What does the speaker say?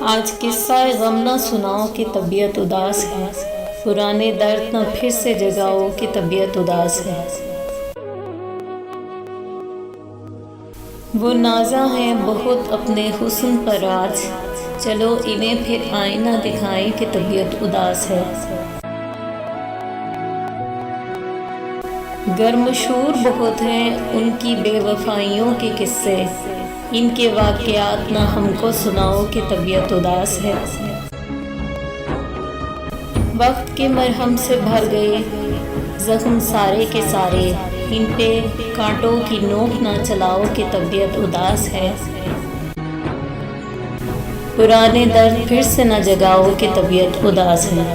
आज किस्सा गम न सुनाओ कि तबीयत उदास है, पुराने दर्द न फिर से जगाओ कि तबीयत उदास है। वो नाज़ा हैं बहुत अपने हुस्न पर आज, चलो इन्हें फिर आईना दिखाएं कि तबीयत उदास है। गर्मशूर बहुत हैं उनकी बेवफाइयों के किस्से, इनके वाक़यात ना हमको सुनाओ कि तबीयत उदास है। वक्त के मरहम से भर गए ज़ख्म सारे के सारे, इन पे कांटों की नोक ना चलाओ कि तबीयत उदास है। पुराने दर्द फिर से न जगाओ कि तबीयत उदास है।